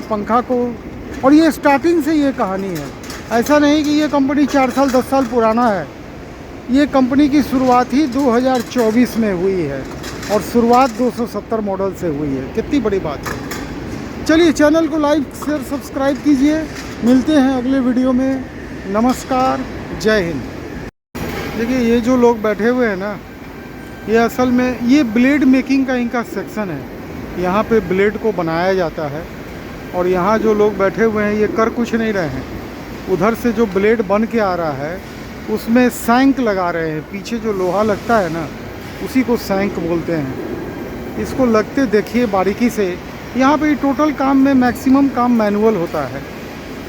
पंखा को। और ये स्टार्टिंग से ये कहानी है, ऐसा नहीं कि ये कंपनी 4 साल 10 साल पुराना है। ये कंपनी की शुरुआत ही 2024 में हुई है और शुरुआत 270 मॉडल से हुई है। कितनी बड़ी बात है। चलिए चैनल को लाइक शेयर सब्सक्राइब कीजिए। मिलते हैं अगले वीडियो में। नमस्कार, जय हिंद। देखिए ये जो लोग बैठे हुए हैं ना, ये असल में ये ब्लेड मेकिंग का इनका सेक्शन है। यहाँ पे ब्लेड को बनाया जाता है और यहाँ जो लोग बैठे हुए हैं ये कर कुछ नहीं रहे हैं। उधर से जो ब्लेड बन के आ रहा है उसमें सैंक लगा रहे हैं। पीछे जो लोहा लगता है ना, उसी को सैंक बोलते हैं। इसको लगते देखिए बारीकी से। यहाँ पे टोटल काम में मैक्सिमम काम मैनुअल होता है,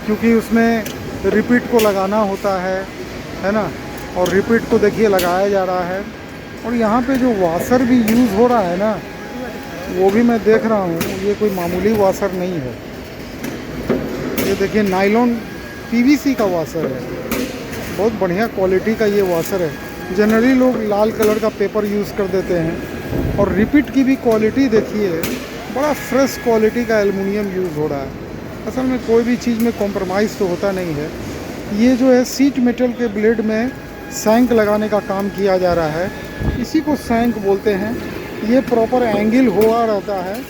क्योंकि उसमें रिपीट को लगाना होता है ना। और रिपीट को देखिए लगाया जा रहा है। और यहाँ पे जो वाशर भी यूज़ हो रहा है ना, वो भी मैं देख रहा हूँ, ये कोई मामूली वाशर नहीं है। ये देखिए नायलॉन पीवीसी का वाशर है, बहुत बढ़िया क्वालिटी का ये वाशर है। जनरली लोग लाल कलर का पेपर यूज़ कर देते हैं। और रिपीट की भी क्वालिटी देखिए, बड़ा फ्रेश क्वालिटी का एल्युमिनियम यूज़ हो रहा है। असल में कोई भी चीज़ में कॉम्प्रोमाइज़ तो होता नहीं है। ये जो है सीट मेटल के ब्लेड में सैंक लगाने का काम किया जा रहा है। इसी को सैंक बोलते हैं। ये प्रॉपर एंगल हुआ रहता है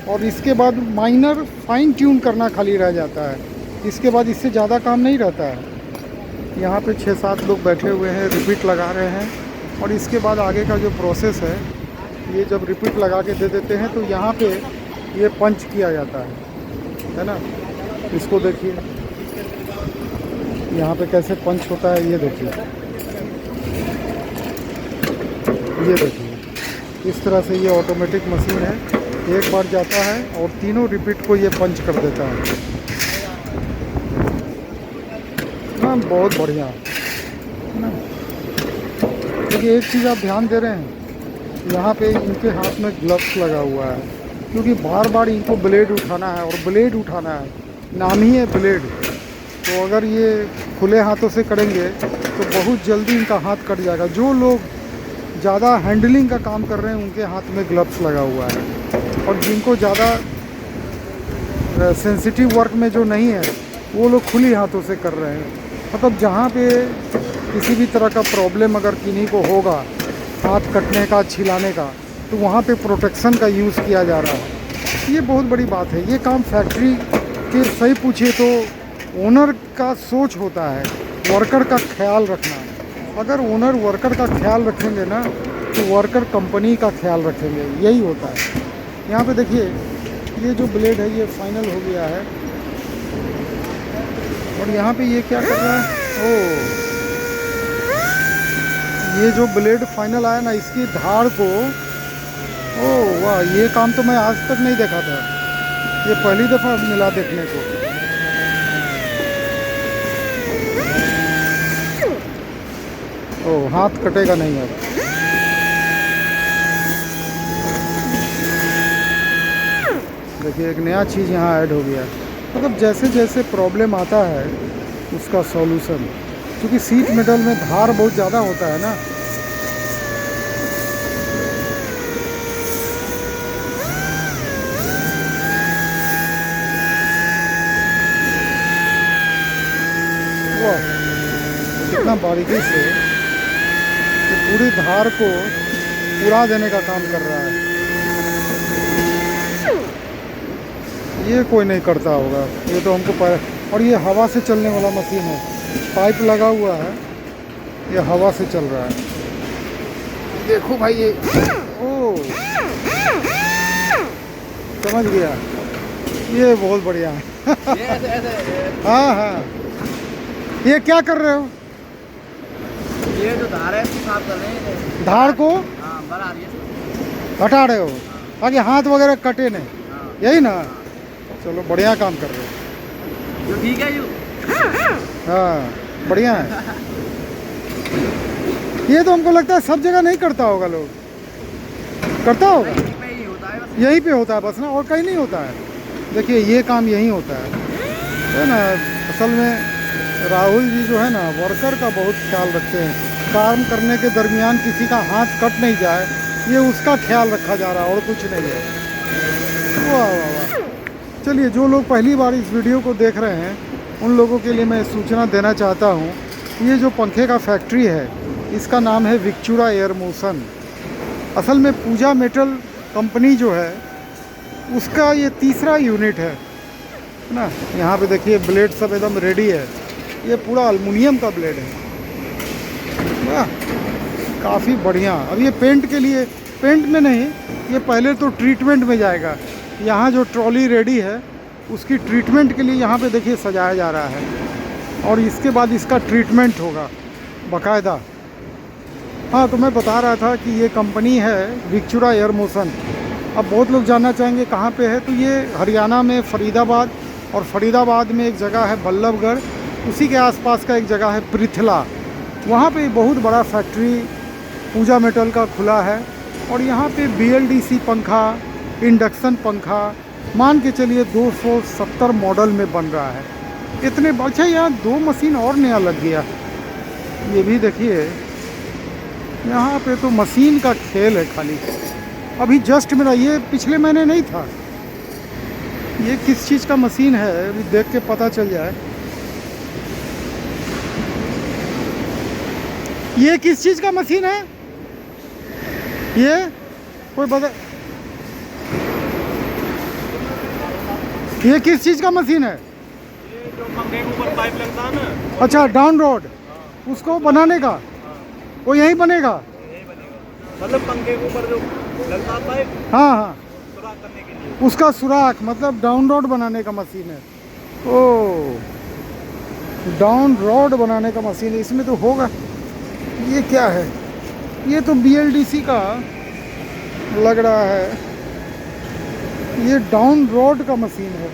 और इसके बाद माइनर फाइन ट्यून करना खाली रह जाता है। इसके बाद इससे ज़्यादा काम नहीं रहता है। यहाँ पे 6-7 लोग बैठे हुए हैं, रिपीट लगा रहे हैं। और इसके बाद आगे का जो प्रोसेस है, ये जब रिपीट लगा के दे देते हैं तो यहाँ पे ये पंच किया जाता है ना। इसको देखिए यहाँ पे कैसे पंच होता है, ये देखिए, ये देखिए। इस तरह से ये ऑटोमेटिक मशीन है। एक बार जाता है और तीनों रिपीट को ये पंच कर देता है ना। बहुत बढ़िया ना। देखिए एक चीज़ आप ध्यान दे रहे हैं, यहाँ पे इनके हाथ में ग्लव्स लगा हुआ है, क्योंकि बार बार इनको ब्लेड उठाना है। और ब्लेड उठाना है, नाम ही है ब्लेड। तो अगर ये खुले हाथों से करेंगे तो बहुत जल्दी इनका हाथ कट जाएगा। जो लोग ज़्यादा हैंडलिंग का काम कर रहे हैं उनके हाथ में ग्लव्स लगा हुआ है। और जिनको ज़्यादा सेंसिटिव वर्क में जो नहीं है, वो लोग खुली हाथों से कर रहे हैं। मतलब जहाँ पे किसी भी तरह का प्रॉब्लम अगर किन्हीं को होगा, हाथ कटने का, छिलाने का, तो वहाँ पे प्रोटेक्शन का यूज़ किया जा रहा है। ये बहुत बड़ी बात है। ये काम फैक्ट्री के सही पूछिए तो ओनर का सोच होता है, वर्कर का ख्याल रखना। अगर ओनर वर्कर का ख्याल रखेंगे ना, तो वर्कर कंपनी का ख्याल रखेंगे। यही होता है। यहाँ पे देखिए ये जो ब्लेड है ये फाइनल हो गया है। और यहाँ पे ये क्या कर रहा है, ओह, ये जो ब्लेड फाइनल आया ना, इसकी धार को, ओह वाह, ये काम तो मैं आज तक नहीं देखा था। ये पहली दफ़ा मिला देखने को। ओह, हाथ कटेगा नहीं अब। देखिए एक नया चीज़ यहाँ ऐड हो गया। मतलब जैसे जैसे प्रॉब्लम आता है उसका सॉल्यूशन, क्योंकि सीट मेटल में धार बहुत ज़्यादा होता है ना। वाह, कितना बारीकी से तो पूरी धार को उड़ा देने का काम कर रहा है। ये कोई नहीं करता होगा, ये तो हमको और ये हवा से चलने वाला मशीन है। पाइप लगा हुआ है, ये हवा से चल रहा है। देखो भाई ये, ओ समझ गया, ये बहुत बढ़िया है। हाँ हाँ, ये क्या कर रहे हो? ये जो धार है साफ कर रहे हैं। धार को बना रही है, हटा रहे हो ताकि हाथ वगैरह कटे नहीं, यही ना। चलो बढ़िया काम कर रहे हो। जो ठीक है यू, हाँ बढ़िया है। ये तो हमको लगता है सब जगह नहीं करता होगा, लोग करता होगा, यहीं पे ही होता है बस। यहीं पे होता है बस ना, और कहीं नहीं होता है। देखिए ये काम यहीं होता है ना। असल में राहुल जी जो है ना, वर्कर का बहुत ख्याल रखते हैं। काम करने के दरमियान किसी का हाथ कट नहीं जाए, ये उसका ख्याल रखा जा रहा है और कुछ नहीं है। वाह वाह वाह, चलिए, जो लोग पहली बार इस वीडियो को देख रहे हैं उन लोगों के लिए मैं सूचना देना चाहता हूँ। ये जो पंखे का फैक्ट्री है इसका नाम है विक्चुरा एयर मोशन। असल में पूजा मेटल कंपनी जो है उसका ये तीसरा यूनिट है ना। यहाँ पे देखिए ब्लेड सब एकदम रेडी है। ये पूरा एल्युमिनियम का ब्लेड है ना, काफ़ी बढ़िया। अब ये पेंट के लिए, पेंट में नहीं, ये पहले तो ट्रीटमेंट में जाएगा। यहाँ जो ट्रॉली रेडी है उसकी ट्रीटमेंट के लिए यहाँ पे देखिए सजाया जा रहा है, और इसके बाद इसका ट्रीटमेंट होगा बाकायदा। हाँ, तो मैं बता रहा था कि ये कंपनी है विक्चुरा एयर मोशन। अब बहुत लोग जानना चाहेंगे कहाँ पे है, तो ये हरियाणा में फरीदाबाद, और फरीदाबाद में एक जगह है बल्लभगढ़, उसी के आसपास का एक जगह है पृथला। वहाँ पे बहुत बड़ा फैक्ट्री पूजा मेटल का खुला है, और यहाँ पे BLDC पंखा, इंडक्शन पंखा मान के चलिए 270 मॉडल में बन रहा है। इतने अच्छा, यहाँ 2 मशीन और नया लग गया। ये भी देखिए, यहाँ पे तो मशीन का खेल है खाली। अभी जस्ट मेरा, ये पिछले महीने नहीं था। ये किस चीज़ का मशीन है अभी देख के पता चल जाए। ये किस चीज़ का मशीन है? ये कोई बता, ये किस चीज़ का मशीन है? ये जो पंखे के ऊपर पाइप लगता है ना। अच्छा, डाउन रोड, उसको बनाने का। वो यहीं बनेगा? यही बनेगा, मतलब पंखे के ऊपर जो लगता है पाइप, हाँ हाँ, सुराख करने के लिए। उसका सुराख, मतलब डाउन रोड बनाने का मशीन है। ओ, डाउन रोड बनाने का मशीन है, इसमें तो होगा। ये क्या है? ये तो BLDC का लग रहा है। ये डाउन रोड का मशीन है।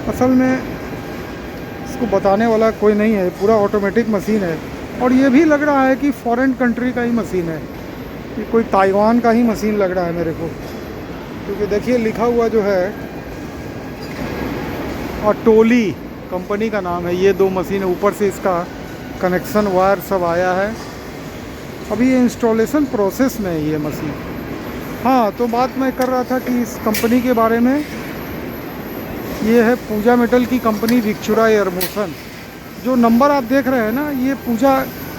असल में इसको बताने वाला कोई नहीं है, पूरा ऑटोमेटिक मशीन है। और ये भी लग रहा है कि फॉरेन कंट्री का ही मशीन है, ये कोई ताइवान का ही मशीन लग रहा है मेरे को, क्योंकि देखिए लिखा हुआ जो है अटोली कंपनी का नाम है। ये 2 मशीन है, ऊपर से इसका कनेक्शन वायर सब आया है। अभी ये इंस्टॉलेशन प्रोसेस में है ये मशीन। हाँ, तो बात मैं कर रहा था कि इस कंपनी के बारे में। ये है पूजा मेटल की कंपनी विक्चुरा एयर मोशन। जो नंबर आप देख रहे हैं ना,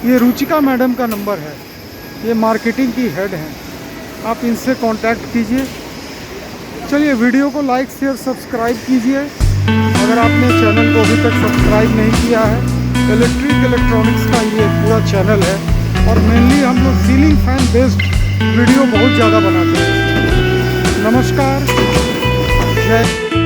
ये रुचिका मैडम का नंबर है। ये मार्केटिंग की हेड हैं, आप इनसे कांटेक्ट कीजिए। चलिए, वीडियो को लाइक शेयर सब्सक्राइब कीजिए अगर आपने चैनल को अभी तक सब्सक्राइब नहीं किया है। इलेक्ट्रॉनिक्स का ये पूरा चैनल है, और मेनली हम लोग सीलिंग फैन बेस्ड वीडियो बहुत ज़्यादा बनाते हैं। नमस्कार, जय